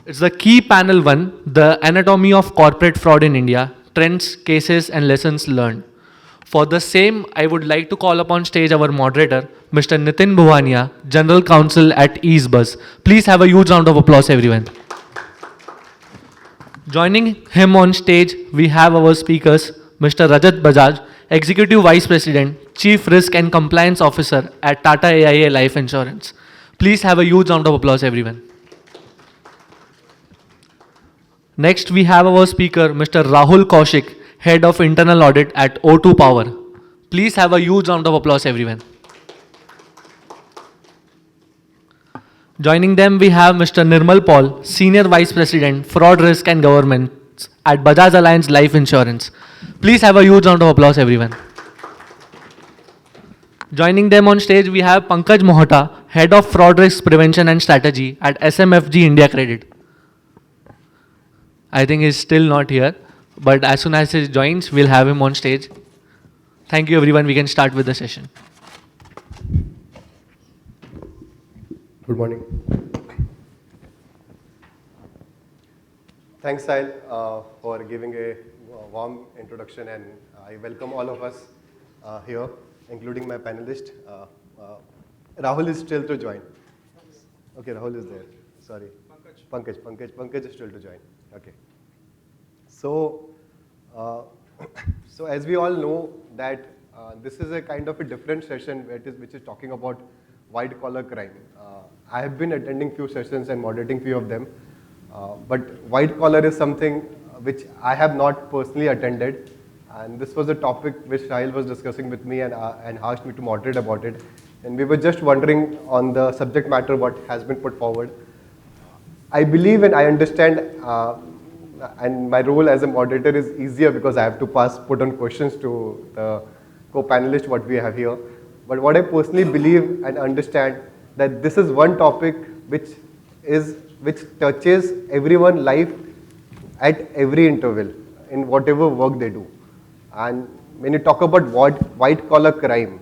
It's the key panel 1, the anatomy of corporate fraud in India, trends, cases, and lessons learned. For the same, I would like to call upon stage our moderator, Mr. Nitin Bhuwania, General Counsel at EaseBuzz. Please have a huge round of applause, everyone. Joining him on stage, we have our speakers, Mr. Rajat Bajaj, Executive Vice President, Chief Risk and Compliance Officer at Tata AIA Life Insurance. Please have a huge round of applause, everyone. Next, we have our speaker, Mr. Rahul Kaushik, Head of Internal Audit at O2 Power. Please have a huge round of applause, everyone. Joining them, we have Mr. Nirmal Paul, Senior Vice President, Fraud Risk and Governance at Bajaj Allianz Life Insurance. Please have a huge round of applause, everyone. Joining them on stage, we have Pankaj Mohata, Head of Fraud Risk Prevention and Strategy at SMFG India Credit. I think he's still not here, but as soon as he joins, we'll have him on stage. Thank you, everyone. We can start with the session. Good morning. Thanks, Sahil, for giving a warm introduction, and I welcome all of us here, including my panelist. Rahul is still to join. Okay, Rahul is there. Sorry. Pankaj is still to join. Okay. So, so as we all know that this is a kind of a different session which is talking about white collar crime. I have been attending few sessions and moderating few of them, but white collar is something which I have not personally attended, and this was a topic which Sahil was discussing with me and asked me to moderate about it, and we were just wondering on the subject matter what has been put forward. I believe and I understand, and my role as a moderator is easier because I have to put on questions to the co-panelists what we have here. But what I personally believe and understand that this is one topic which touches everyone's life at every interval in whatever work they do. And when you talk about white collar crime,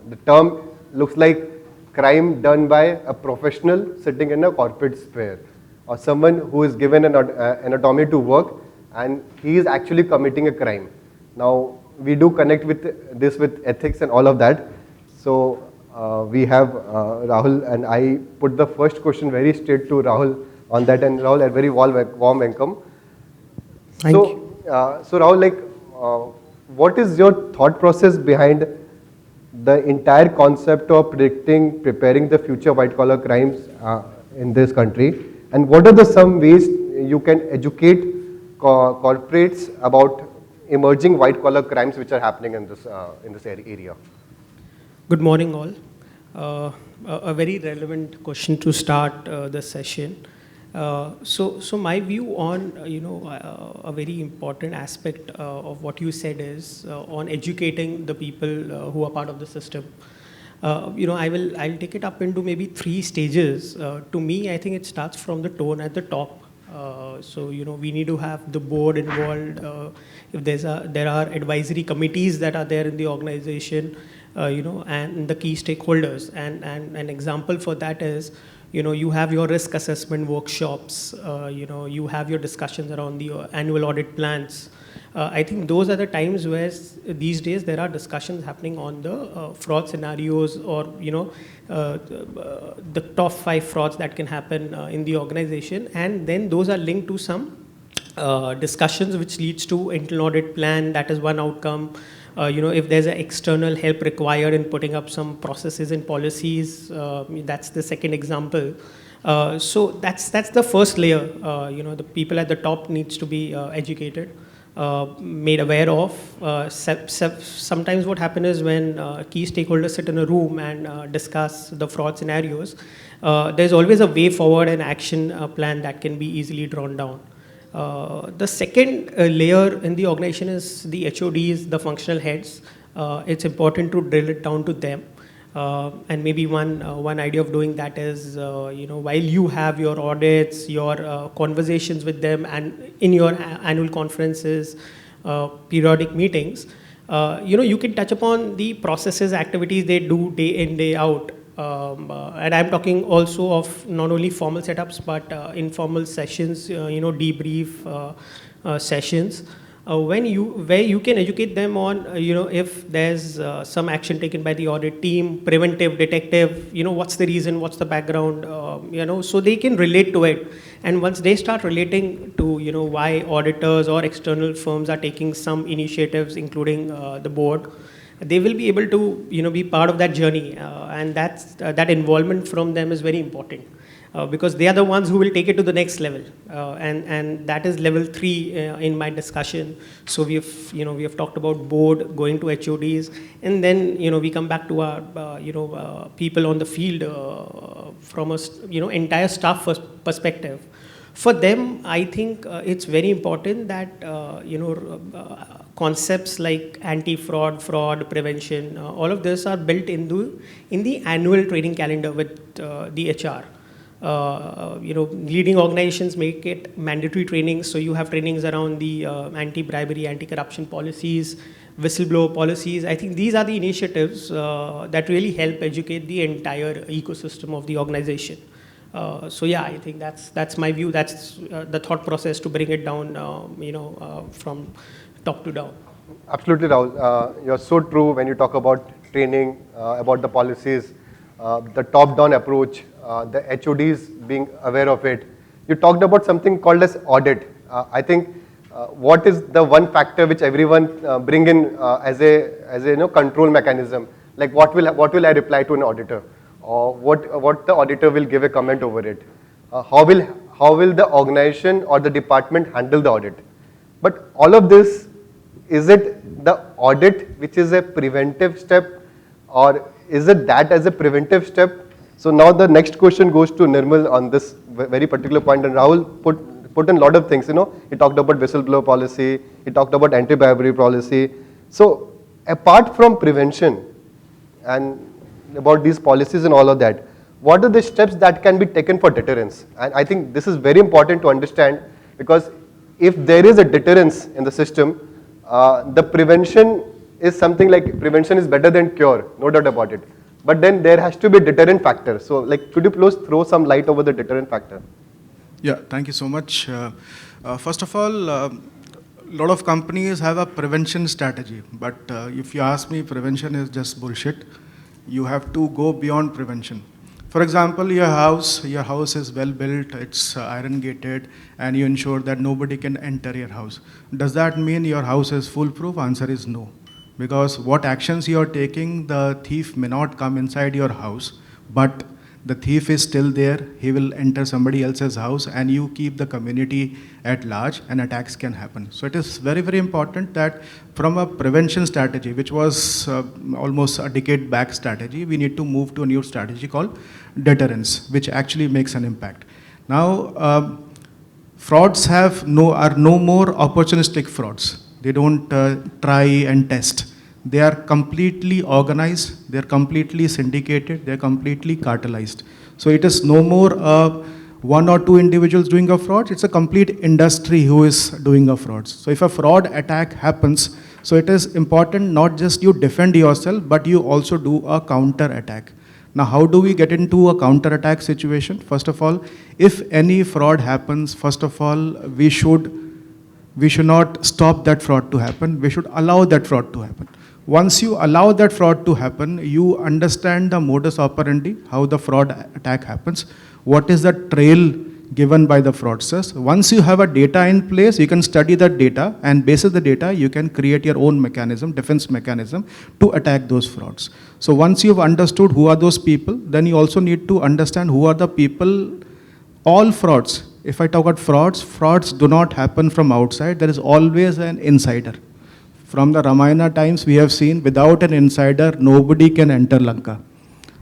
the term looks like crime done by a professional sitting in a corporate sphere, or someone who is given an anatomy to work and he is actually committing a crime. Now, we do connect with this with ethics and all of that. So we have Rahul, and I put the first question very straight to Rahul on that, and Rahul, a very warm welcome. Thank you. So Rahul, what is your thought process behind the entire concept of preparing the future white collar crimes in this country, and what are some ways you can educate corporates about emerging white collar crimes which are happening in this area? Good morning, all. A very relevant question to start the session. So my view on a very important aspect of what you said is on educating the people who are part of the system. I'll take it up into maybe 3 stages. To me, I think it starts from the tone at the top. So we need to have the board involved. If there are advisory committees that are there in the organization, and the key stakeholders. And an example for that is, you have your risk assessment workshops, you have your discussions around the annual audit plans. I think those are the times where these days there are discussions happening on the fraud scenarios, or the top 5 frauds that can happen in the organization, and then those are linked to some discussions which leads to internal audit plan. That is one outcome. If there's an external help required in putting up some processes and policies, that's the second example. So that's the first layer. The people at the top needs to be educated, made aware of. Sometimes what happens is when key stakeholders sit in a room and discuss the fraud scenarios, there's always a way forward and action plan that can be easily drawn down. The second layer in the organization is the HODs, the functional heads. It's important to drill it down to them. And maybe one idea of doing that is, while you have your audits, your conversations with them, and in your annual conferences, periodic meetings, you can touch upon the processes, activities they do day in, day out. And I'm talking also of not only formal setups but informal sessions, debrief sessions, where you can educate them on, if there's some action taken by the audit team, preventive, detective, what's the reason, what's the background, so they can relate to it. And once they start relating to, why auditors or external firms are taking some initiatives, including the board, they will be able to, be part of that journey, and that involvement from them is very important. Because they are the ones who will take it to the next level, and that is level 3 in my discussion. So we have talked about board, going to HODs, and then we come back to our people on the field from a entire staff perspective. For them, I think it's very important that concepts like anti-fraud, fraud prevention, all of this are built in the annual training calendar with the HR. Leading organizations make it mandatory training, so you have trainings around the anti-bribery, anti-corruption policies, whistleblower policies. I think these are the initiatives that really help educate the entire ecosystem of the organization. So yeah, I think that's my view. That's the thought process to bring it down, from top to down. Absolutely, Rahul. You're so true when you talk about training, about the policies, the top-down approach, the HODs being aware of it. You talked about something called as audit. I think what is the one factor which everyone bring in as a control mechanism? Like what will I reply to an auditor, or what the auditor will give a comment over it? How will the organization or the department handle the audit? But all of this, is it the audit which is a preventive step, or is it that as a preventive step? So now the next question goes to Nirmal on this very particular point, and Rahul put in a lot of things. He talked about whistleblower policy, he talked about anti-bribery policy. So apart from prevention and about these policies and all of that, what are the steps that can be taken for deterrence? And I think this is very important to understand, because if there is a deterrence in the system, the prevention is something like prevention is better than cure, no doubt about it. But then there has to be a deterrent factor. So could you please throw some light over the deterrent factor? Yeah, thank you so much. First of all, a lot of companies have a prevention strategy, but if you ask me, prevention is just bullshit. You have to go beyond prevention. For example, your house is well built, it's iron gated, and you ensure that nobody can enter your house. Does that mean your house is foolproof? Answer is no. Because what actions you are taking, the thief may not come inside your house, but the thief is still there. He will enter somebody else's house, and you keep the community at large, and attacks can happen. So it is very, very important that from a prevention strategy, which was almost a decade back strategy, we need to move to a new strategy called deterrence, which actually makes an impact. Now, frauds are no more opportunistic frauds. They don't try and test. They are completely organized, they are completely syndicated, they are completely cartelized. So it is no more one or two individuals doing a fraud, it's a complete industry who is doing a fraud. So if a fraud attack happens, so it is important not just you defend yourself, but you also do a counter attack. Now, how do we get into a counter attack situation? First of all, if any fraud happens, first of all, we should not stop that fraud to happen. We should allow that fraud to happen. Once you allow that fraud to happen, you understand the modus operandi, how the fraud attack happens, what is the trail given by the fraudsters. Once you have a data in place, you can study that data, and based on the data, you can create your own mechanism, defense mechanism, to attack those frauds. So once you've understood who are those people, then you also need to understand who are the people. All frauds, if I talk about frauds do not happen from outside. There is always an insider. From the Ramayana times, we have seen without an insider, nobody can enter Lanka.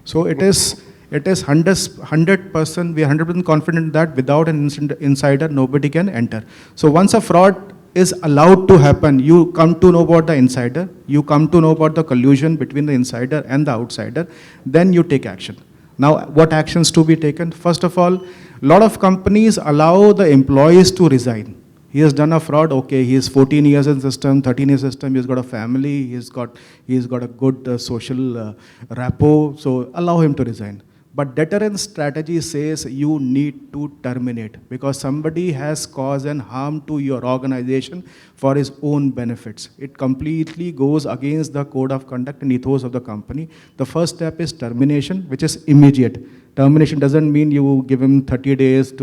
So it is 100%, we are 100% confident that without an insider, nobody can enter. So once a fraud is allowed to happen, you come to know about the insider, you come to know about the collusion between the insider and the outsider, then you take action. Now, what actions to be taken? First of all, a lot of companies allow the employees to resign. He has done a fraud, okay, he is 14 years in system, 13 years system, he's got a family, he's got a good social rapport, so allow him to resign. But deterrence strategy says you need to terminate because somebody has caused and harm to your organization for his own benefits. It completely goes against the code of conduct and ethos of the company. The first step is termination, which is immediate. Termination doesn't mean you give him 30 days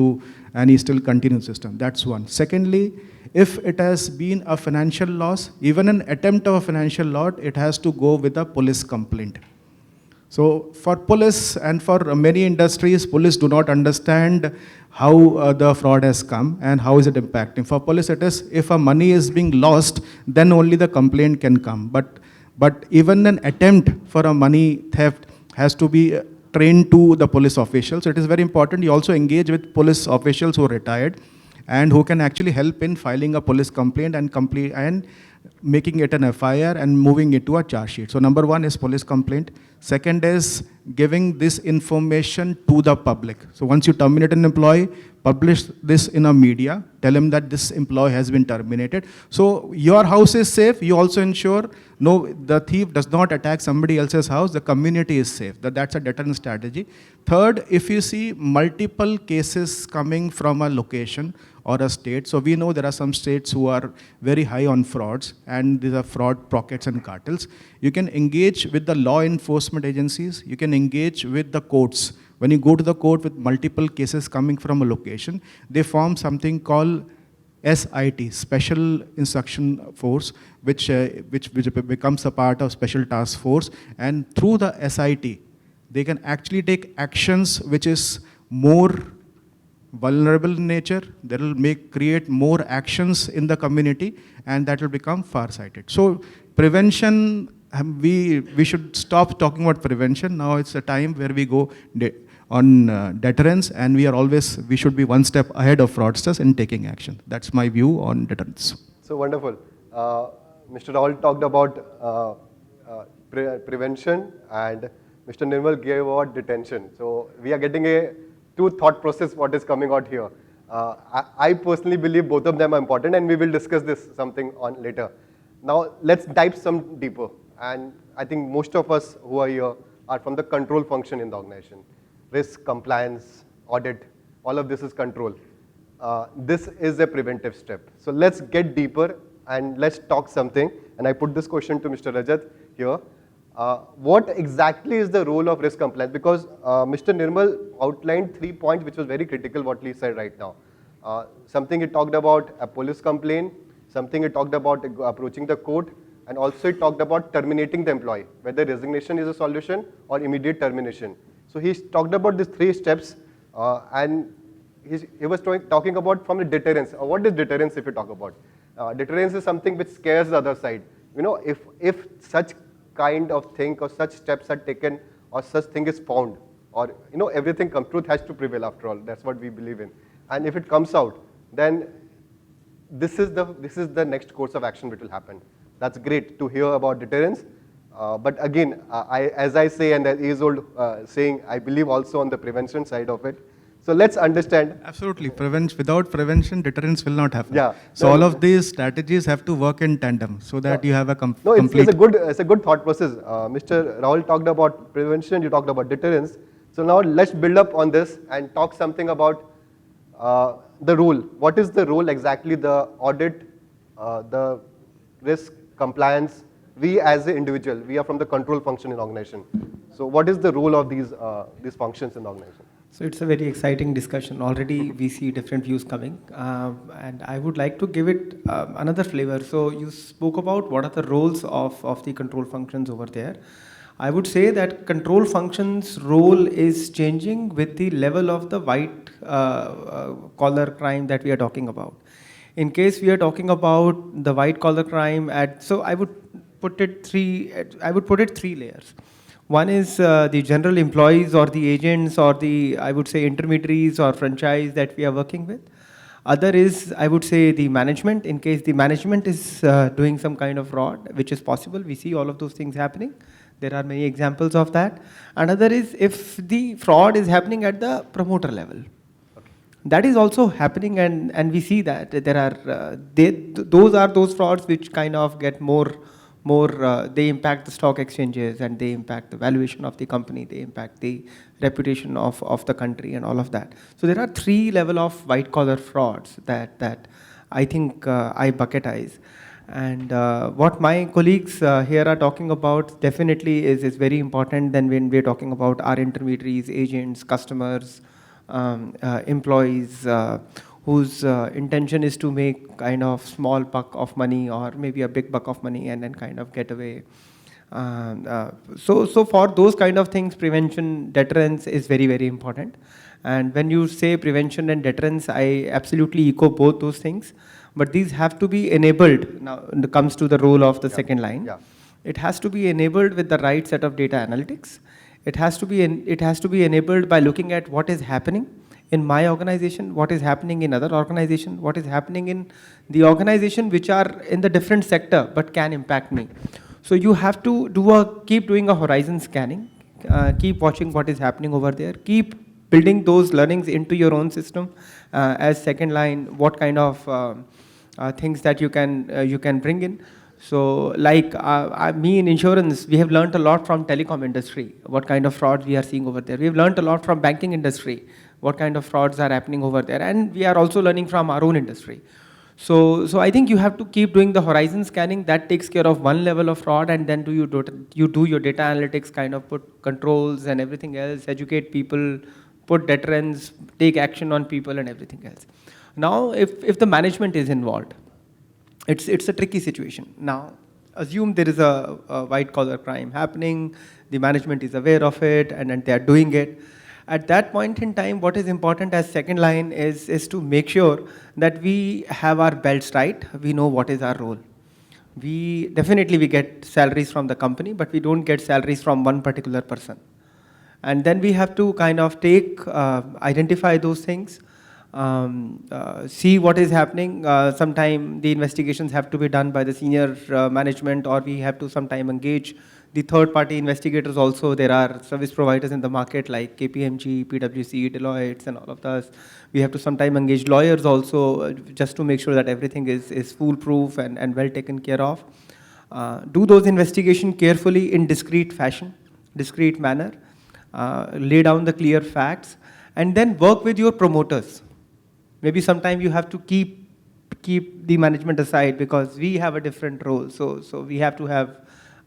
and he still continues system. That's one. Secondly, if it has been a financial loss, even an attempt of a financial loss, it has to go with a police complaint. So for police and for many industries, police do not understand how the fraud has come and how is it impacting. For police, it is if a money is being lost, then only the complaint can come. But even an attempt for a money theft has to be trained to the police officials. So it is very important you also engage with police officials who are retired and who can actually help in filing a police complaint and making it an FIR and moving it to a charge sheet. So number one is police complaint. Second is giving this information to the public. So once you terminate an employee, publish this in a media, tell him that this employee has been terminated. So your house is safe, you also ensure no, the thief does not attack somebody else's house, the community is safe. That's a deterrent strategy. Third, if you see multiple cases coming from a location or a state, so we know there are some states who are very high on frauds and these are fraud pockets and cartels. You can engage with the law enforcement agencies, you can engage with the courts. When you go to the court with multiple cases coming from a location, they form something called SIT, Special Instruction Force, which becomes a part of Special Task Force. And through the SIT, they can actually take actions which is more vulnerable in nature, that will create more actions in the community, and that will become far-sighted. So prevention, we should stop talking about prevention. Now it's a time where we go on deterrence, and we should be one step ahead of fraudsters in taking action. That's my view on deterrence. So wonderful. Mr. Rahul talked about prevention and Mr. Nirmal gave about detention. So we are getting two thought process what is coming out here. I personally believe both of them are important and we will discuss this something on later. Now let's dive some deeper. And I think most of us who are here are from the control function in the organization. Risk, compliance, audit, all of this is control. This is a preventive step. So let's get deeper and let's talk something. And I put this question to Mr. Rajat here. What exactly is the role of risk compliance? Because Mr. Nirmal outlined 3 points which was very critical what he said right now. Something he talked about a police complaint, something he talked about approaching the court, and also he talked about terminating the employee, whether resignation is a solution or immediate termination. So he talked about these 3 steps and he was talking about from the deterrence. What is deterrence if you talk about? Deterrence is something which scares the other side. You know, if such kind of thing or such steps are taken or such thing is found, or you know, everything comes, truth has to prevail after all. That's what we believe in. And if it comes out, then this is the next course of action which will happen. That's great to hear about deterrence. But again, as I say, and as is old saying, I believe also on the prevention side of it. So let's understand. Absolutely. Without prevention, deterrence will not happen. Yeah. So all of these strategies have to work in tandem so that you have a No, complete... it's a good thought process. Mr. Rahul talked about prevention, you talked about deterrence. So now let's build up on this and talk something about the role. What is the role exactly, the audit, the risk, compliance? We as an individual, we are from the control function in organization. So what is the role of these functions in the organization? So it's a very exciting discussion. Already we see different views coming, and I would like to give it another flavor. So you spoke about what are the roles of the control functions over there. I would say that control functions role is changing with the level of the white collar crime that we are talking about. In case we are talking about the white collar crime, so I would put it three layers. One is the general employees or the agents or the, I would say, intermediaries or franchise that we are working with. Other is, I would say, the management, in case the management is doing some kind of fraud, which is possible. We see all of those things happening. There are many examples of that. Another is if the fraud is happening at the promoter level. Okay. That is also happening, and we see that there are those are those frauds which kind of get more they impact the stock exchanges, and they impact the valuation of the company, they impact the reputation of the country and all of that. So there are 3 level of white collar frauds that I think I bucketize. And what my colleagues here are talking about definitely is very important than when we're talking about our intermediaries, agents, customers, employees whose intention is to make kind of small buck of money or maybe a big buck of money and then kind of get away. So for those kind of things, prevention, deterrence is very, very important. And when you say prevention and deterrence, I absolutely echo both those things. But these have to be enabled. Now, when it comes to the role of the second line, it has to be enabled with the right set of data analytics. It has to be enabled by looking at what is happening in my organization, what is happening in other organization, what is happening in the organization which are in the different sector but can impact me. So you have to keep doing a horizon scanning, keep watching what is happening over there, keep building those learnings into your own system as second line, what kind of things that you can bring in. So like me in insurance, we have learned a lot from telecom industry, what kind of frauds we are seeing over there. We have learned a lot from banking industry, what kind of frauds are happening over there. And we are also learning from our own industry. So I think you have to keep doing the horizon scanning. That takes care of one level of fraud, and then you do your data analytics, kind of put controls and everything else, educate people, put deterrence, take action on people and everything else. Now, if the management is involved, it's a tricky situation. Now, assume there is a white collar crime happening, the management is aware of it, and they are doing it. At that point in time, what is important as second line is to make sure that we have our belts right, we know what is our role. We get salaries from the company, but we don't get salaries from one particular person. And then we have to kind of identify those things, see what is happening. Sometime the investigations have to be done by the senior management, or we have to sometime engage the third-party investigators also. There are service providers in the market like KPMG, PwC, Deloitte, and all of those. We have to sometime engage lawyers also just to make sure that everything is foolproof and well taken care of. Do those investigations carefully in discrete fashion, discrete manner. Lay down the clear facts, and then work with your promoters. Maybe sometime you have to keep the management aside because we have a different role. So we have to have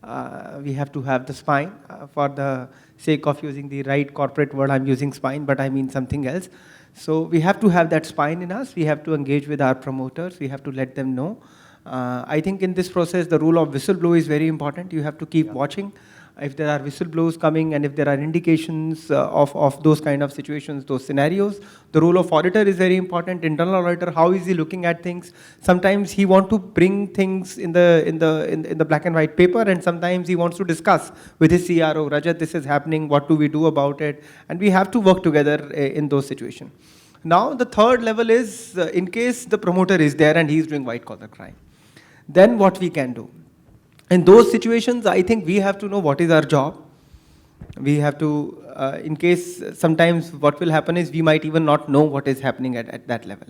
the spine. For the sake of using the right corporate word, I'm using spine, but I mean something else. So we have to have that spine in us. We have to engage with our promoters. We have to let them know. I think in this process, the role of whistleblower is very important. You have to keep watching. If there are whistleblowers coming and if there are indications of those kind of situations, those scenarios, the role of auditor is very important. Internal auditor, how is he looking at things? Sometimes he wants to bring things in the black and white paper, and sometimes he wants to discuss with his CRO, Rajat, this is happening, what do we do about it? And we have to work together in those situations. Now the third level is in case the promoter is there and he's doing white collar crime, then what we can do. In those situations, I think we have to know what is our job. We have to, in case sometimes what will happen is we might even not know what is happening at that level.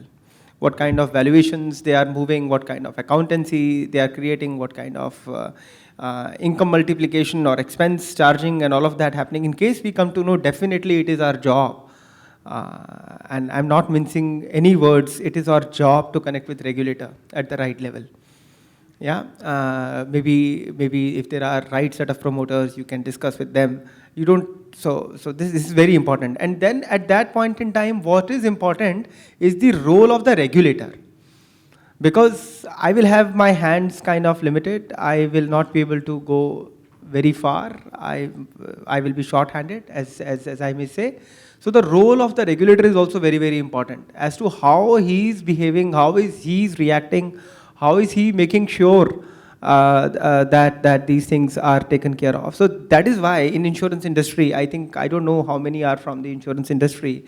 What kind of valuations they are moving, what kind of accountancy they are creating, what kind of income multiplication or expense charging and all of that happening. In case we come to know, definitely it is our job. And I'm not mincing any words, it is our job to connect with regulator at the right level. Yeah, maybe if there are right set of promoters, you can discuss with them. You don't, so this is very important. And then at that point in time, what is important is the role of the regulator. Because I will have my hands kind of limited, I will not be able to go very far. I will be short-handed, as I may say. So the role of the regulator is also very, very important as to how he is behaving, how is he reacting, how is he making sure that these things are taken care of. So that is why in insurance industry, I think, I don't know how many are from the insurance industry,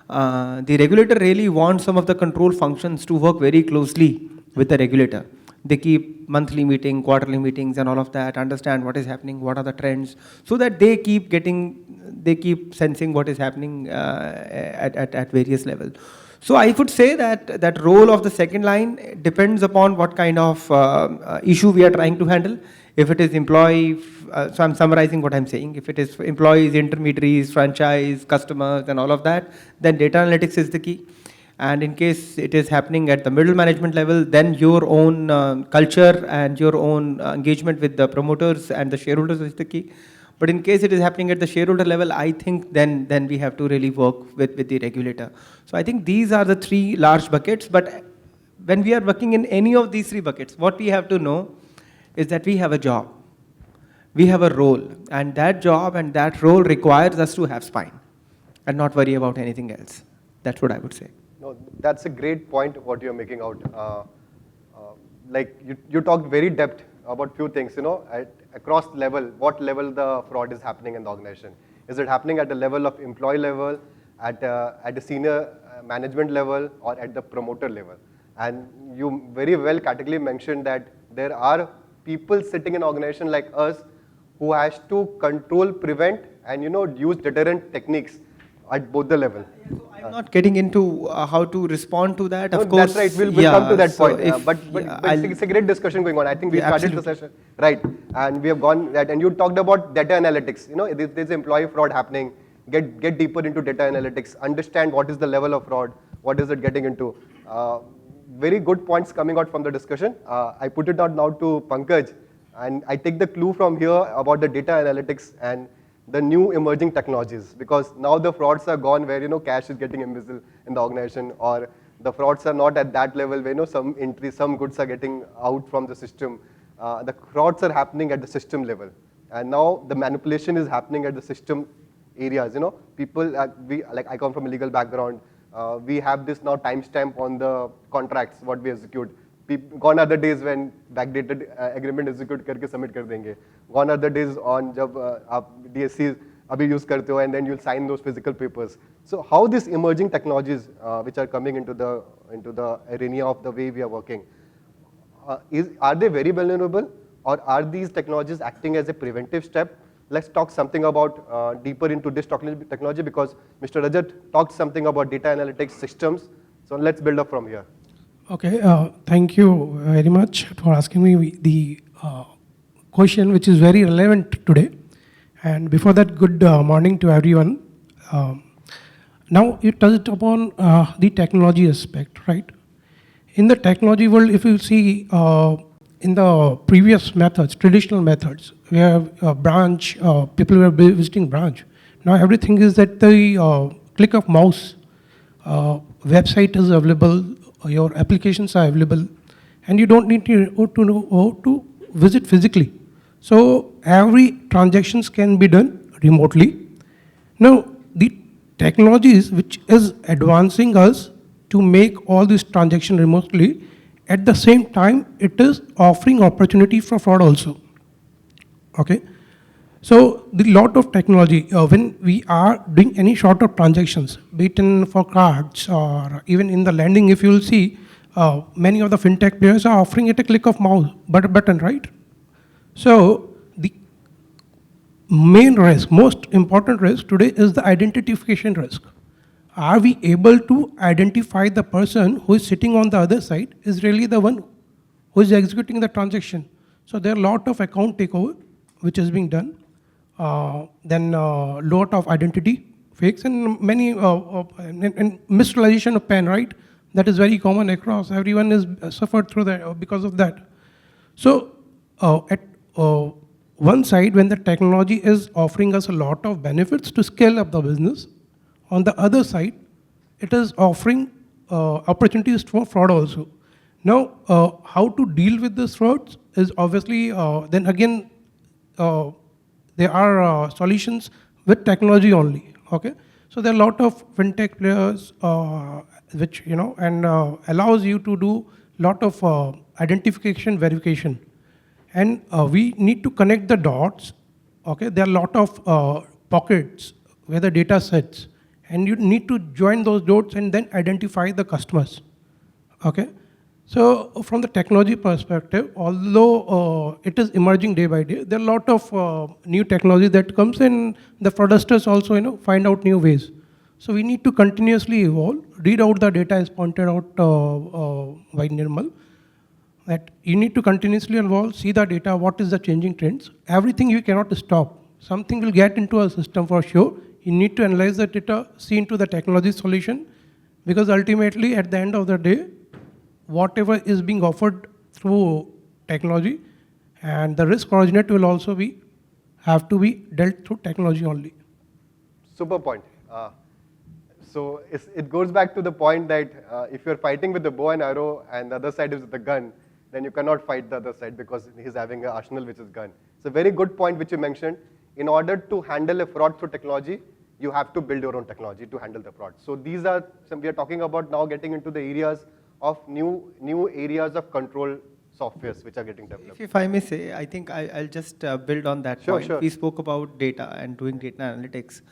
the regulator really wants some of the control functions to work very closely with the regulator. They keep monthly meetings, quarterly meetings and all of that, understand what is happening, what are the trends, so that they keep sensing what is happening at various levels. So I would say that that role of the second line depends upon what kind of issue we are trying to handle. If it is so I'm summarizing what I'm saying. If it is employees, intermediaries, franchise, customers, and all of that, then data analytics is the key. And in case it is happening at the middle management level, then your own culture and your own engagement with the promoters and the shareholders is the key. But in case it is happening at the shareholder level, I think then we have to really work with the regulator. So I think these are the three large buckets. But when we are working in any of these three buckets, what we have to know is that we have a job, we have a role, and that job and that role requires us to have spine and not worry about anything else. That's what I would say. No, that's a great point what you're making out. Like you talked very depth about few things, across level, what level the fraud is happening in the organization. Is it happening at the level of employee level, at the senior management level, or at the promoter level? And you very well categorically mentioned that there are people sitting in an organization like us who has to control, prevent, and use deterrent techniques at both the level. I'm not getting into how to respond to that. No, of course, that's right. We'll come to that so point. But it's a great discussion going on. I think we started the absolutely. session right, and we have gone that. And you talked about data analytics. There's employee fraud happening. Get deeper into data analytics. Understand what is the level of fraud. What is it getting into? Very good points coming out from the discussion. I put it out now to Pankaj, and I take the clue from here about the data analytics and the new emerging technologies, because now the frauds are gone where cash is getting embezzled in the organization, or the frauds are not at that level where some goods are getting out from the system. The frauds are happening at the system level, and now the manipulation is happening at the system areas. People I come from a legal background. We have this now timestamp on the contracts what we execute. Gone are the days when backdated agreement execute करके submit कर देंगे. Gone are the days on जब आप DSCs अभी use करते हो and then you'll sign those physical papers. So how these emerging technologies which are coming into the arena of the way we are working, are they very vulnerable, or are these technologies acting as a preventive step? Let's talk something about deeper into this technology, because Mr. Rajat talked something about data analytics systems. So let's build up from here. Okay, thank you very much for asking me the question, which is very relevant today. And before that, good morning to everyone. Now you touched upon the technology aspect, right? In the technology world, if you see in the previous methods, traditional methods, we have a branch, people were visiting branch. Now everything is at the click of mouse. Website is available, your applications are available, and you don't need to visit physically. So every transactions can be done remotely. Now the technologies which is advancing us to make all these transactions remotely, at the same time it is offering opportunity for fraud also. Okay. So the lot of technology, when we are doing any sort of transactions, be it for cards or even in the lending, if you will see, many of the fintech players are offering it a click of mouse button, right? So the main risk, most important risk today is the identification risk. Are we able to identify the person who is sitting on the other side is really the one who is executing the transaction? So there are a lot of account takeover which is being done. Then lot of identity fakes and many and misrealization of PAN, right? That is very common across. Everyone is suffered through that because of that. So at one side, when the technology is offering us a lot of benefits to scale up the business, on the other side, it is offering opportunities for fraud also. Now, how to deal with this frauds is obviously then again. There are solutions with technology only, okay? So there are a lot of fintech players which, and allows you to do lot of identification, verification. And we need to connect the dots, okay? There are a lot of pockets where the data sits, and you need to join those dots and then identify the customers, okay? So from the technology perspective, although it is emerging day by day, there are a lot of new technology that comes in. The fraudsters also, find out new ways. So we need to continuously evolve. Read out the data as pointed out by Nirmal, that you need to continuously evolve, see the data, what is the changing trends. Everything you cannot stop. Something will get into a system for sure. You need to analyze the data, see into the technology solution, because ultimately at the end of the day, whatever is being offered through technology, and the risk originate will also have to be dealt through technology only. Super point. So it goes back to the point that if you're fighting with the bow and arrow and the other side is with the gun, then you cannot fight the other side because he's having an arsenal which is gun. It's a very good point which you mentioned. In order to handle a fraud through technology, you have to build your own technology to handle the fraud. So these are some, we are talking about now getting into the areas of new areas of control softwares which are getting developed. If I may say, I think I'll just build on that Sure, point. sure. We spoke about data and doing data analytics.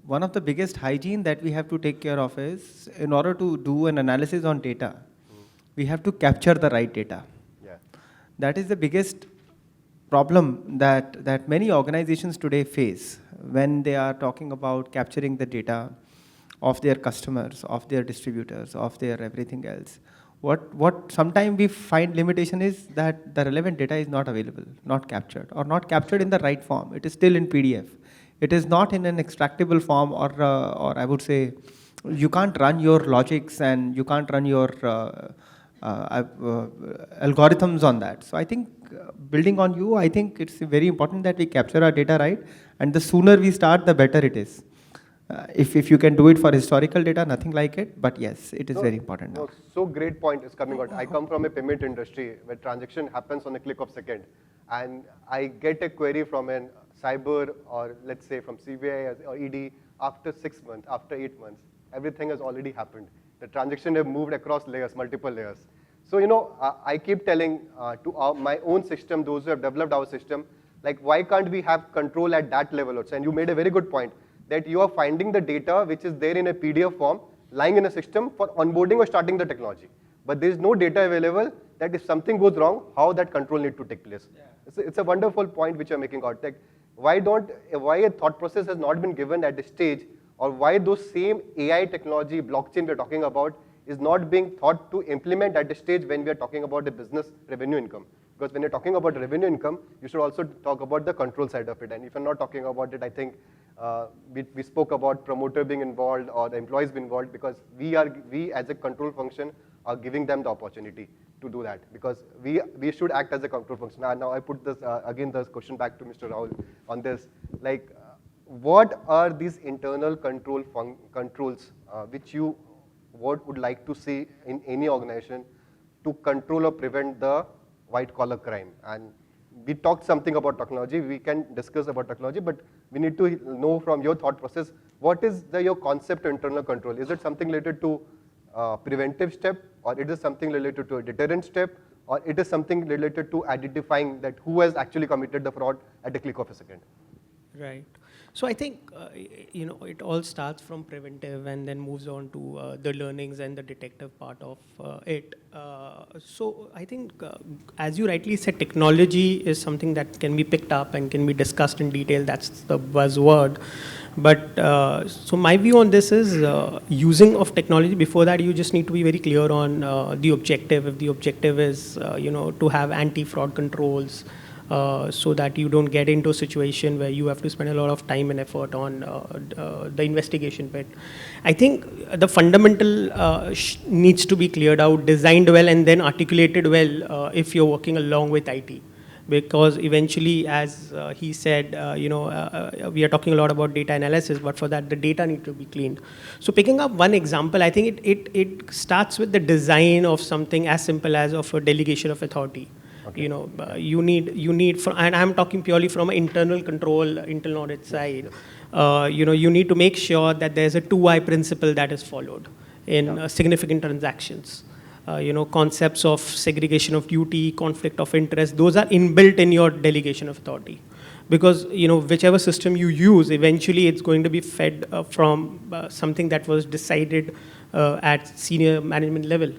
One of the biggest hygiene that we have to take care of is, in order to do an analysis on data, we have to capture the right data. Yeah. That is the biggest problem that many organizations today face when they are talking about capturing the data of their customers, of their distributors, of their everything else. What sometimes we find limitation is that the relevant data is not available, not captured, or not captured in the right form. It is still in PDF. It is not in an extractable form, or I would say, you can't run your logics and you can't run your algorithms on that. So I think building on you, I think it's very important that we capture our data right, and the sooner we start, the better it is. If you can do it for historical data, nothing like it, but yes, it is very important now. No, so great point is coming out. I come from a payment industry where transaction happens on a click of second, and I get a query from an cyber or let's say from CBI or ED after 6 months, after 8 months. Everything has already happened. The transaction have moved across layers, multiple layers. So, I keep telling to my own system, those who have developed our system, like why can't we have control at that level also? And you made a very good point that you are finding the data which is there in a PDF form, lying in a system for onboarding or starting the technology. But there is no data available that if something goes wrong, how that control need to take place. Yeah. It's a wonderful point which you're making out. Like, why a thought process has not been given at this stage, or why those same AI technology, blockchain we're talking about, is not being thought to implement at this stage when we are talking about the business revenue income. Because when you're talking about revenue income, you should also talk about the control side of it. And if you're not talking about it, I think we spoke about promoter being involved or the employees being involved, because we as a control function are giving them the opportunity to do that, because we should act as a control function. Now I put this again the question back to Mr. Rahul on this, like what are these internal controls which you would like to see in any organization to control or prevent the white collar crime? And we talked something about technology, we can discuss about technology, but we need to know from your thought process, what is your concept of internal control? Is it something related to preventive step, or it is something related to a deterrent step, or it is something related to identifying that who has actually committed the fraud at a click of a second? Right. So I think, it all starts from preventive and then moves on to the learnings and the detective part of it. So I think, as you rightly said, technology is something that can be picked up and can be discussed in detail. That's the buzzword. But so my view on this is using of technology. Before that, you just need to be very clear on the objective. If the objective is, to have anti-fraud controls, so that you don't get into a situation where you have to spend a lot of time and effort on the investigation bit. I think the fundamental needs to be cleared out, designed well, and then articulated well if you're working along with IT. Because eventually, as he said, we are talking a lot about data analysis, but for that, the data need to be cleaned. So picking up one example, I think it starts with the design of something as simple as of a delegation of authority. Okay. You need, and I'm talking purely from an internal control, internal audit side. You need to make sure that there's a 2I principle that is followed in significant transactions. Concepts of segregation of duty, conflict of interest, those are inbuilt in your delegation of authority. Because, whichever system you use, eventually it's going to be fed from something that was decided at senior management level.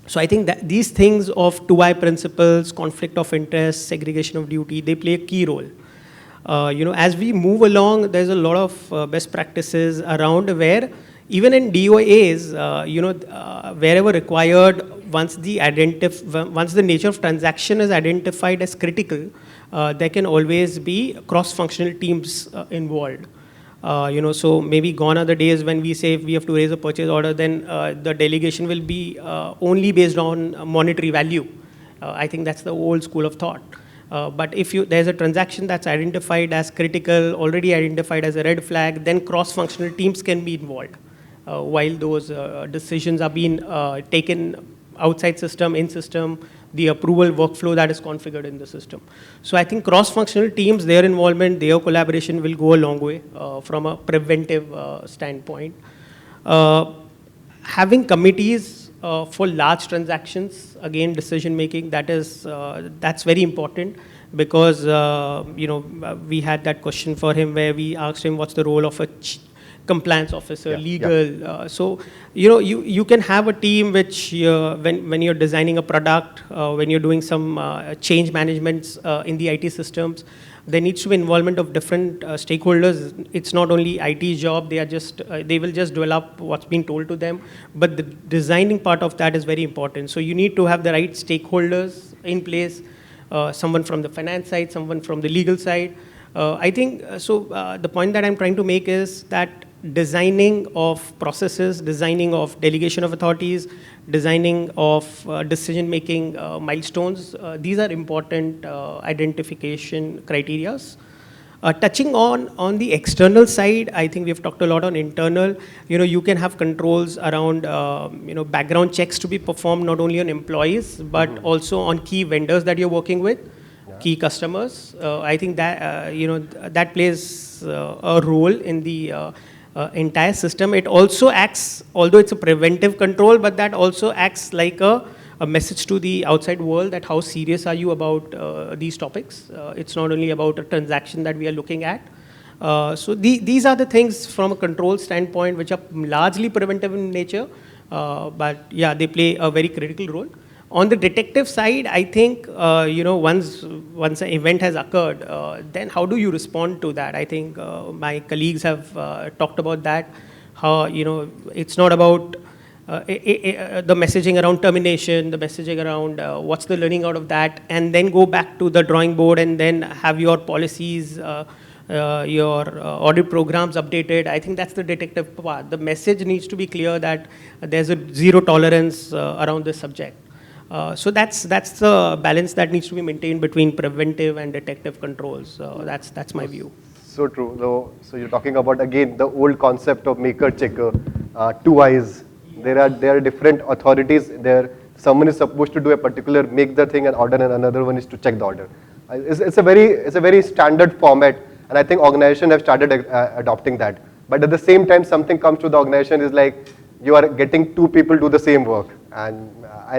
So I think that these things of 2I principles, conflict of interest, segregation of duty, they play a key role. As we move along, there's a lot of best practices around where even in DOAs, wherever required, once the nature of transaction is identified as critical, there can always be cross-functional teams involved. So maybe gone are the days when we say if we have to raise a purchase order, then the delegation will be only based on monetary value. I think that's the old school of thought. But if there's a transaction that's identified as critical, already identified as a red flag, then cross-functional teams can be involved while those decisions are being taken outside system, in system, the approval workflow that is configured in the system. So I think cross-functional teams, their involvement, their collaboration will go a long way from a preventive standpoint. Having committees for large transactions, again, decision making, that's very important because we had that question for him where we asked him what's the role of a compliance officer, legal. So you can have a team which when you're designing a product, when you're doing some change management in the IT systems, there needs to be involvement of different stakeholders. It's not only IT's job, they will just develop what's been told to them, but the designing part of that is very important. So you need to have the right stakeholders in place, someone from the finance side, someone from the legal side. I think, the point that I'm trying to make is that designing of processes, designing of delegation of authorities, designing of decision-making milestones, these are important identification criteria. Touching on the external side, I think we've talked a lot on internal. You can have controls around background checks to be performed not only on employees, but also on key vendors that you're working with, key customers. I think that that plays a role in the entire system. It also acts, although it's a preventive control, but that also acts like a message to the outside world that how serious are you about these topics. It's not only about a transaction that we are looking at. So these are the things from a control standpoint which are largely preventive in nature, but yeah, they play a very critical role. On the detective side, I think, once an event has occurred, then how do you respond to that? I think my colleagues have talked about that, how, it's not about the messaging around termination, the messaging around what's the learning out of that, and then go back to the drawing board and then have your policies, your audit programs updated. I think that's the detective part. The message needs to be clear that there's a zero tolerance around this subject. So that's the balance that needs to be maintained between preventive and detective controls. That's my view. So true. So you're talking about, again, the old concept of maker checker, two eyes. There are different authorities there. Someone is supposed to do a particular, make the thing an order, and another one is to check the order. It's a very standard format, and I think organizations have started adopting that. But at the same time, something comes to the organization is like you are getting two people do the same work, and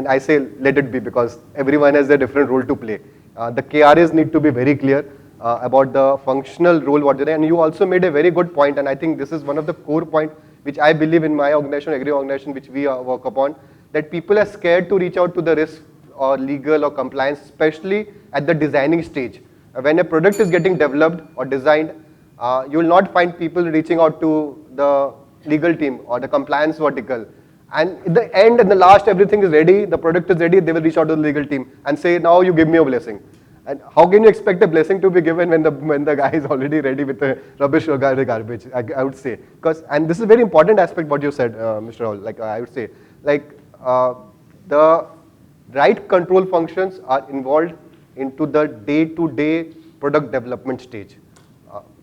I say let it be, because everyone has a different role to play. The KRAs need to be very clear about the functional role what they're, and you also made a very good point, and I think this is one of the core points which I believe in my organization, every organization which we work upon, that people are scared to reach out to the risk or legal or compliance, especially at the designing stage. When a product is getting developed or designed, you will not find people reaching out to the legal team or the compliance vertical. And in the end, in the last, everything is ready, the product is ready, they will reach out to the legal team and say, now you give me a blessing. And how can you expect a blessing to be given when the guy is already ready with the rubbish or the garbage, I would say. And this is a very important aspect what you said, Mr. Rahul, like I would say. Like the right control functions are involved into the day-to-day product development stage.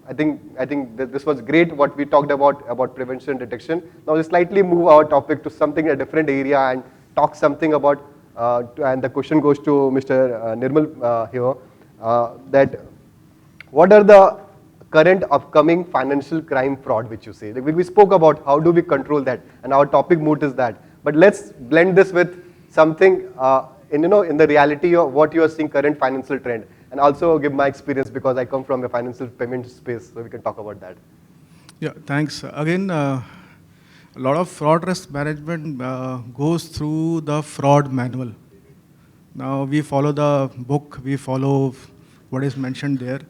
I think that this was great what we talked about prevention and detection. Now let's slightly move our topic to something a different area and talk something about, and the question goes to Mr. Nirmal here, that what are the current upcoming financial crime fraud which you say? Like we spoke about how do we control that, and our topic moot is that. But let's blend this with something in the reality of what you are seeing current financial trend. And also give my experience because I come from a financial payment space, so we can talk about that. Yeah, thanks. Again, a lot of fraud risk management goes through the fraud manual. Now we follow the book, we follow what is mentioned there,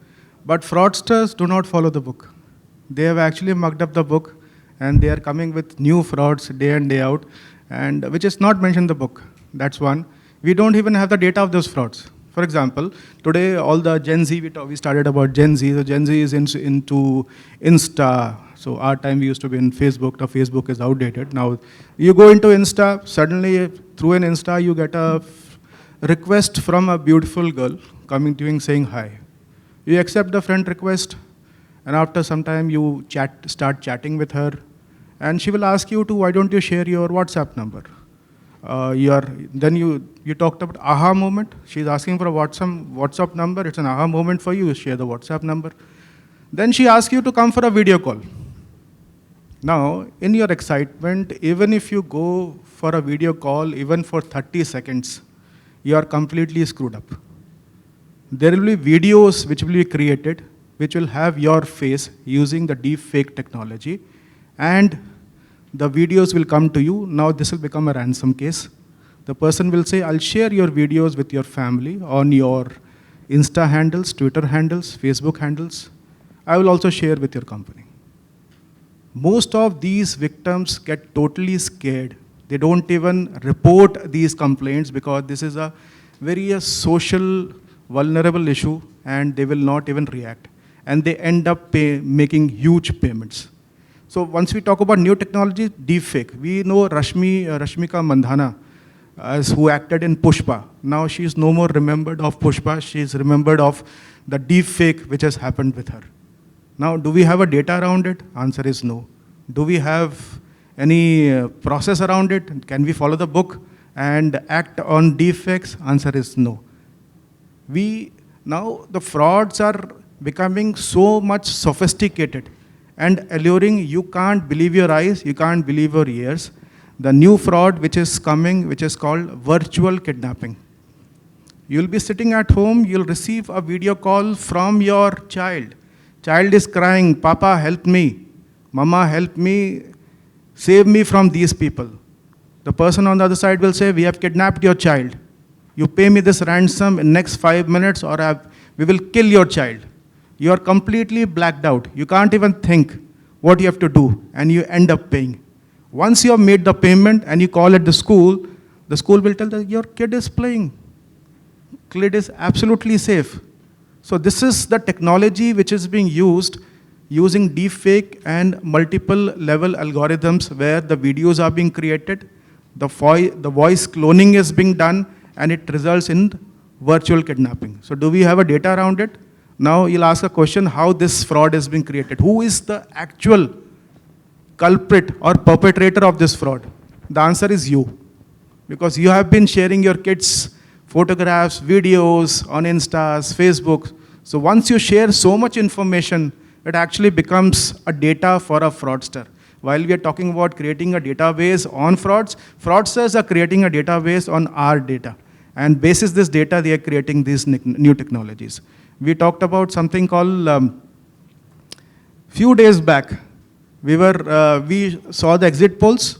But fraudsters do not follow the book. They have actually mucked up the book, and they are coming with new frauds day in, day out, and which is not mentioned in the book. That's one. We don't even have the data of those frauds. For example, today all the Gen Z, we started about Gen Z. So Gen Z is into Insta. So our time we used to be in Facebook. Now Facebook is outdated. Now you go into Insta, suddenly through an Insta you get a request from a beautiful girl coming to you and saying hi. You accept the friend request, and after some time you start chatting with her, and she will ask you to, why don't you share your WhatsApp number? Then you talked about aha moment. She's asking for a WhatsApp number. It's an aha moment for you. You share the WhatsApp number. Then she asks you to come for a video call. Now, in your excitement, even if you go for a video call, even for 30 seconds, you are completely screwed up. There will be videos which will be created, which will have your face using the deep fake technology, and the videos will come to you. Now this will become a ransom case. The person will say, I'll share your videos with your family on your Insta handles, Twitter handles, Facebook handles. I will also share with your company. Most of these victims get totally scared. They don't even report these complaints because this is a very social, vulnerable issue, and they will not even react. And they end up making huge payments. So once we talk about new technology, deepfake. We know Rashmika Mandhana, who acted in Pushpa. Now she is no more remembered of Pushpa. She is remembered of the deepfake which has happened with her. Now, do we have a data around it? Answer is no. Do we have any process around it? Can we follow the book and act on deepfakes? Answer is no. Now the frauds are becoming so much sophisticated and alluring. You can't believe your eyes, you can't believe your ears. The new fraud which is coming, which is called virtual kidnapping. You'll be sitting at home, you'll receive a video call from your child. Child is crying, Papa, help me. Mama, help me. Save me from these people. The person on the other side will say, we have kidnapped your child. You pay me this ransom in next 5 minutes or we will kill your child. You are completely blacked out. You can't even think what you have to do, and you end up paying. Once you have made the payment and you call at the school will tell that your kid is playing. Kid is absolutely safe. So this is the technology which is being used using deepfake and multiple level algorithms where the videos are being created, the voice cloning is being done, and it results in virtual kidnapping. So do we have a data around it? Now you'll ask a question, how this fraud is being created? Who is the actual culprit or perpetrator of this fraud? The answer is you. Because you have been sharing your kids' photographs, videos on Instas, Facebook. So once you share so much information, it actually becomes a data for a fraudster. While we are talking about creating a database on frauds, fraudsters are creating a database on our data. And basis this data, they are creating these new technologies. We talked about something called, few days back, we saw the exit polls.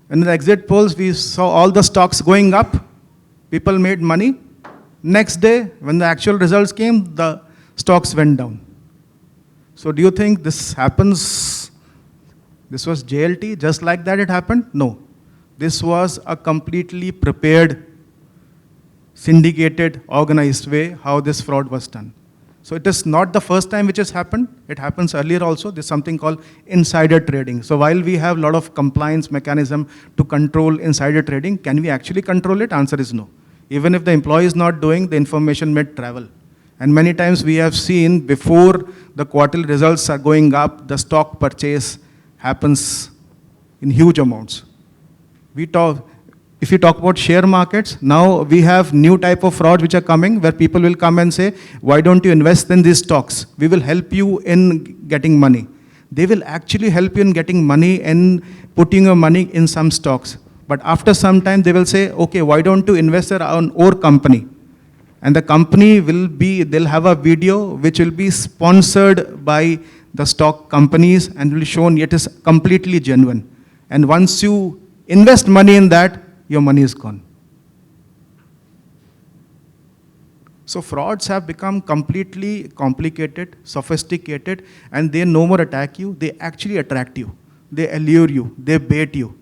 In the exit polls, we saw all the stocks going up. People made money. Next day, when the actual results came, the stocks went down. So do you think this happens? This was JLT, just like that it happened? No. This was a completely prepared, syndicated, organized way how this fraud was done. So it is not the first time which has happened. It happens earlier also. There's something called insider trading. So while we have a lot of compliance mechanism to control insider trading, can we actually control it? Answer is no. Even if the employee is not doing, the information may travel. And many times we have seen before the quarterly results are going up, the stock purchase happens in huge amounts. If you talk about share markets, now we have new type of fraud which are coming where people will come and say, why don't you invest in these stocks? We will help you in getting money. They will actually help you in getting money and putting your money in some stocks. But after some time, they will say, okay, why don't you invest in our company? And the company they'll have a video which will be sponsored by the stock companies and will be shown it is completely genuine. And once you invest money in that, your money is gone. So frauds have become completely complicated, sophisticated, and they no more attack you, they actually attract you. They allure you, they bait you.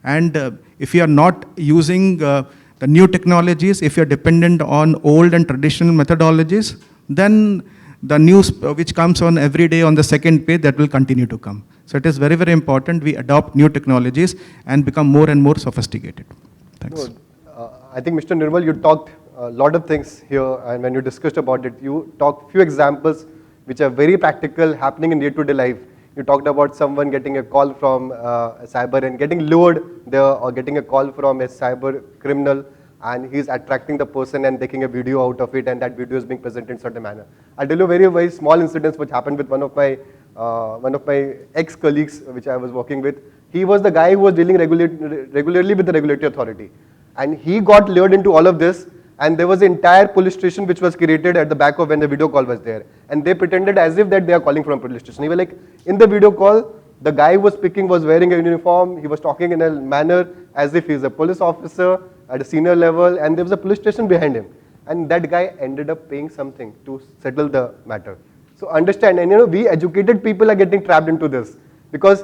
And if you are not using the new technologies, if you are dependent on old and traditional methodologies, then the news which comes on every day on the second page, that will continue to come. So it is very, very important we adopt new technologies and become more and more sophisticated. Thanks. No, I think Mr. Nirmal, you talked a lot of things here, and when you discussed about it, you talked few examples which are very practical, happening in day-to-day life. You talked about someone getting a call from a cyber and getting lured there, or getting a call from a cyber criminal, and he's attracting the person and taking a video out of it, and that video is being presented in certain manner. I'll tell you a very, very small incidents which happened with one of my ex-colleagues which I was working with. He was the guy who was dealing regularly with the regulatory authority, and he got lured into all of this, and there was an entire police station which was created at the back of when the video call was there, and they pretended as if that they are calling from a police station. He was like, in the video call, the guy who was speaking was wearing a uniform, he was talking in a manner as if he's a police officer at a senior level, and there was a police station behind him, and that guy ended up paying something to settle the matter. So understand, and we educated people are getting trapped into this, because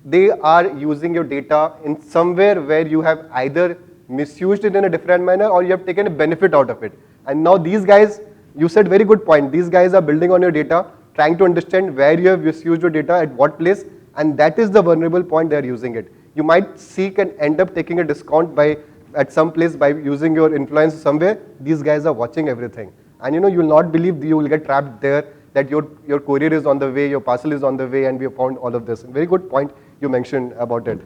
they are using your data in somewhere where you have either misused it in a different manner or you have taken a benefit out of it. And now these guys, you said very good point, these guys are building on your data, trying to understand where you have misused your data, at what place, and that is the vulnerable point they are using it. You might seek and end up taking a discount at some place by using your influence somewhere. These guys are watching everything. And you will not believe you will get trapped there, that your courier is on the way, your parcel is on the way, and we have found all of this. Very good point you mentioned about it.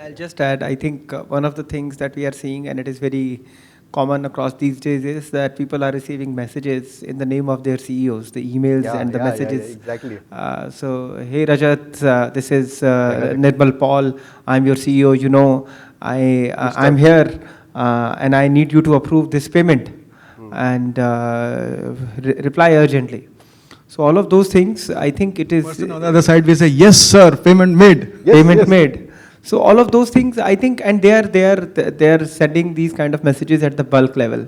I'll just add, I think one of the things that we are seeing, and it is very common across these days, is that people are receiving messages in the name of their CEOs, the emails and the messages. Exactly. So, hey Rajat, this is Nirmal Paul, I'm your CEO, I'm here and I need you to approve this payment and reply urgently. So all of those things, I think it is... Person on the other side will say, yes sir, payment made. Yes, payment made. So all of those things, I think, and they are sending these kind of messages at the bulk level.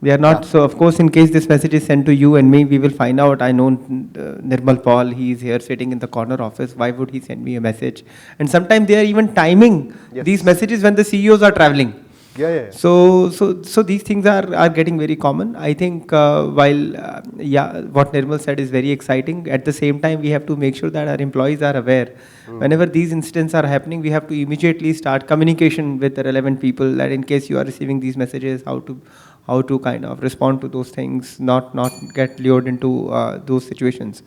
They are not, so of course, in case this message is sent to you and me, we will find out, I know Nirmal Paul, he is here sitting in the corner office, why would he send me a message? And sometimes they are even timing these messages when the CEOs are traveling. So these things are getting very common. I think while what Nirmal said is very exciting, at the same time we have to make sure that our employees are aware. Whenever these incidents are happening, we have to immediately start communication with the relevant people, that in case you are receiving these messages, how to kind of respond to those things, not get lured into those situations.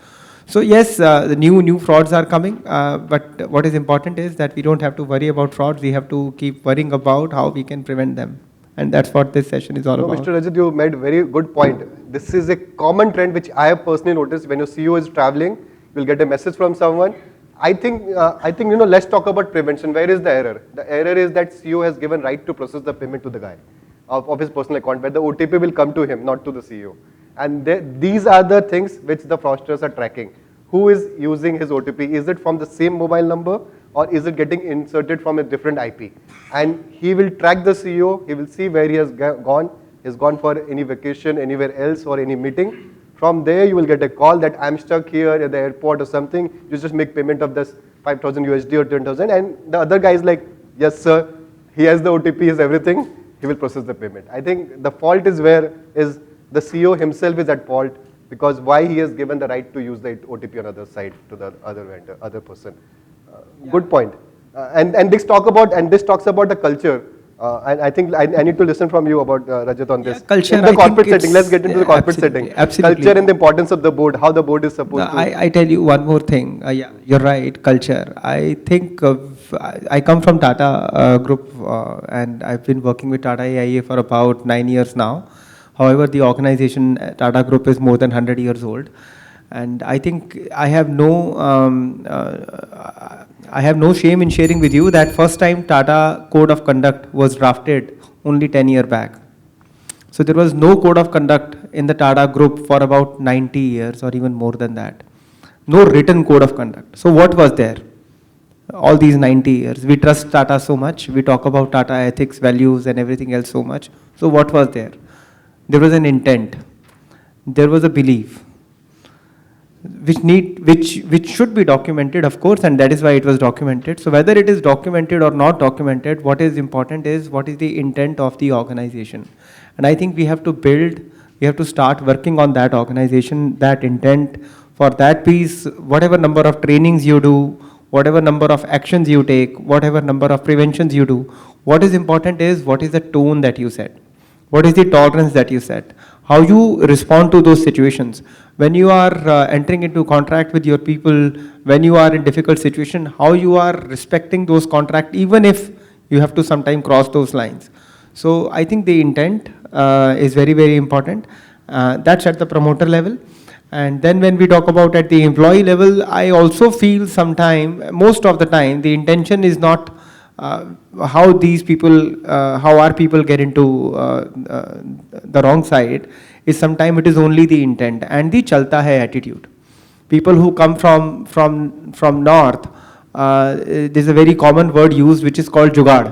So yes, the new frauds are coming, but what is important is that we don't have to worry about frauds. We have to keep worrying about how we can prevent them. And that's what this session is all about. Mr. Rajat, you made a very good point. This is a common trend which I have personally noticed. When your CEO is traveling, you'll get a message from someone. I think let's talk about prevention. Where is the error? The error is that CEO has given right to process the payment to the guy of his personal account, where the OTP will come to him, not to the CEO. And these are the things which the fraudsters are tracking. Who is using his OTP? Is it from the same mobile number, or is it getting inserted from a different IP? And he will track the CEO, he will see where he has gone. He's gone for any vacation, anywhere else, or any meeting. From there, you will get a call that I'm stuck here at the airport or something. You just make payment of this 5,000 USD or 10,000. And the other guy is like, yes, sir, he has the OTP, he has everything. He will process the payment. I think the fault is the CEO himself is at fault, because why he has given the right to use the OTP on the other side to the other vendor, other person. Good point. And this talks about the culture. And I think I need to listen from you about Rajat on this. Culture, in the corporate setting, let's get into the corporate setting. Absolutely. Culture and the importance of the board, how the board is supposed to. I tell you one more thing. You're right, culture. I think I come from Tata Group and I've been working with Tata AIA for about 9 years now. However, the organization Tata Group is more than 100 years old. And I think I have no shame in sharing with you that first time Tata Code of Conduct was drafted only 10 years back. So there was no code of conduct in the Tata Group for about 90 years or even more than that. No written code of conduct. So what was there? All these 90 years. We trust Tata so much. We talk about Tata ethics, values and everything else so much. So what was there? there was an intent, there was a belief, which should be documented, of course, and that is why it was documented. So whether it is documented or not documented, what is important is what is the intent of the organization. And I think we have to start working on that organization, that intent. For that piece, whatever number of trainings you do, whatever number of actions you take, whatever number of preventions you do, what is important is what is the tone that you set. What is the tolerance that you set? How you respond to those situations. When you are entering into contract with your people, when you are in difficult situation, how you are respecting those contracts, even if you have to sometime cross those lines. So I think the intent is very, very important. That's at the promoter level. And then when we talk about at the employee level, I also feel most of the time, the intention is not how these people, how our people get into the wrong side, is sometimes it is only the intent and the chalta hai attitude. People who come from north, there's a very common word used which is called जुगाड़.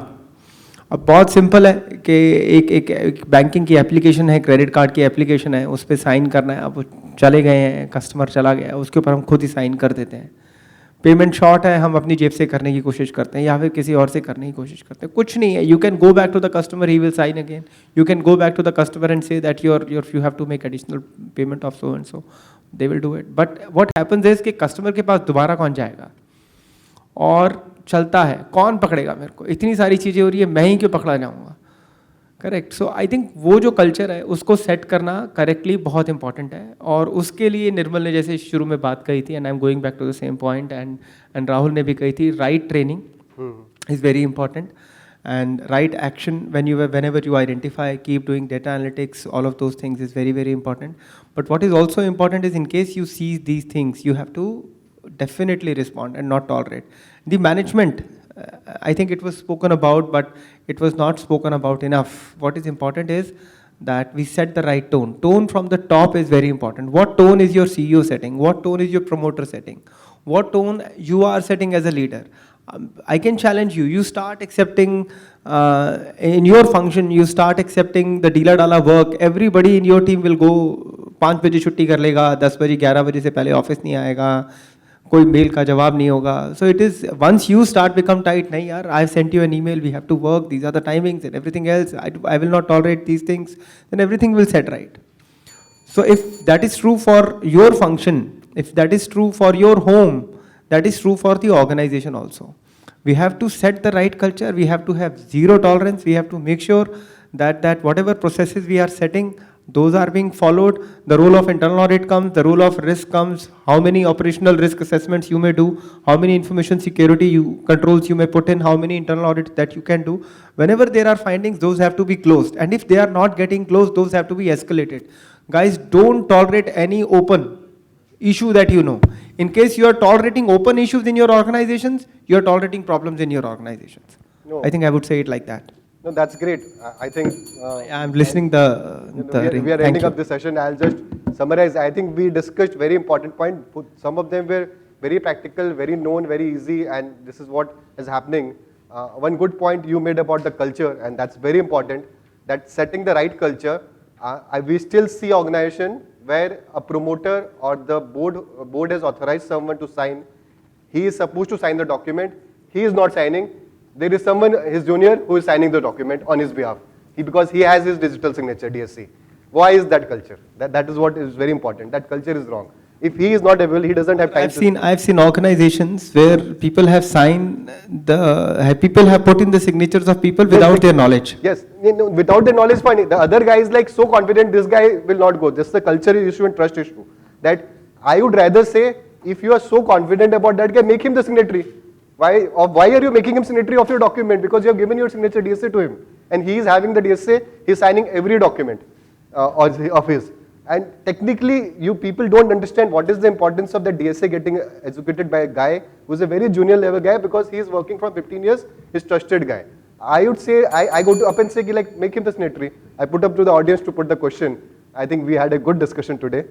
अब बहुत simple है कि एक banking की application है, credit card की application है, उस पर साइन करना है, अब चले गए हैं, कस्टमर चला गया, उसके ऊपर हम खुद ही साइन कर देते हैं. पेमेंट शॉर्ट है, हम अपनी जेब से करने की कोशिश करते हैं या फिर किसी और से करने की कोशिश करते हैं. कुछ नहीं है. You can go back to the customer, he will sign again. You can go back to the customer and say that you have to make additional payment of so and so. They will do it. But what happens is कि customer के पास दोबारा कौन जाएगा और चलता है, कौन पकड़ेगा मेरे को, इतनी सारी चीज़ें हो रही है, मैं ही क्यों पकड़ा जाऊँगा. करेक्ट. सो आई थिंक वो जो कल्चर है उसको सेट करना करेक्टली बहुत इंपॉर्टेंट है. और उसके लिए निर्मल ने जैसे शुरू में बात कही थी, and I am going back to the same point, and Rahul ने भी कही थी, right training is very important, and right action whenever you identify, keep doing data analytics, all of those things is very, very important. But what is also important is in case you see these things, you have to definitely respond and not tolerate. The management, I think it was spoken about, but it was not spoken about enough. What is important is that we set the right tone. Tone from the top is very important. What tone is your CEO setting? What tone is your promoter setting? What tone you are setting as a leader? I can challenge you. You start accepting in your function, you start accepting the dealer dala work. Everybody in your team will go 5 बजे छुट्टी कर लेगा, 10 बजे 11 बजे से पहले office नहीं आएगा, कोई मेल का जवाब नहीं होगा. So it is once you start become tight, नहीं यार, I have sent you an email, we have to work, these are the timings and everything else, I will not tolerate these things, then everything will set right. So if that is true for your function, if that is true for your home, that is true for the organization also. We have to set the right culture, we have to have zero tolerance, we have to make sure that whatever processes we are setting, those are being followed. The role of internal audit comes, the role of risk comes, how many operational risk assessments you may do, how many information security controls you may put in, how many internal audits that you can do. Whenever there are findings, those have to be closed. And if they are not getting closed, those have to be escalated. Guys, don't tolerate any open issue that you know. In case you are tolerating open issues in your organizations, you are tolerating problems in your organizations. No. I think I would say it like that. No, that's great. I think I'm listening we are ending up this session. I'll just summarize. I think we discussed very important point. Some of them were very practical, very known, very easy, and this is what is happening. One good point you made about the culture, and that's very important, that setting the right culture. We still see organization where a promoter or the board has authorized someone to sign. He is supposed to sign the document. He is not signing. There is someone, his junior, who is signing the document on his behalf. Because he has his digital signature, DSC. Why is that culture? That is what is very important. That culture is wrong. If he is not available, he doesn't have time. I've seen organizations where people have signed people have put in the signatures of people without their knowledge. Yes, without the knowledge, fine. The other guy is like so confident, this guy will not go. This is a cultural issue and trust issue. That I would rather say, if you are so confident about that guy, make him the signatory. Why are you making him signatory of your document? Because you have given your signature DSA to him. And he is having the DSA, he is signing every document of his. And technically, you people don't understand what is the importance of the DSA getting executed by a guy who is a very junior level guy, because he is working for 15 years, he's trusted guy. I would say, I go up and say, like, make him the signatory. I put up to the audience to put the question. I think we had a good discussion today.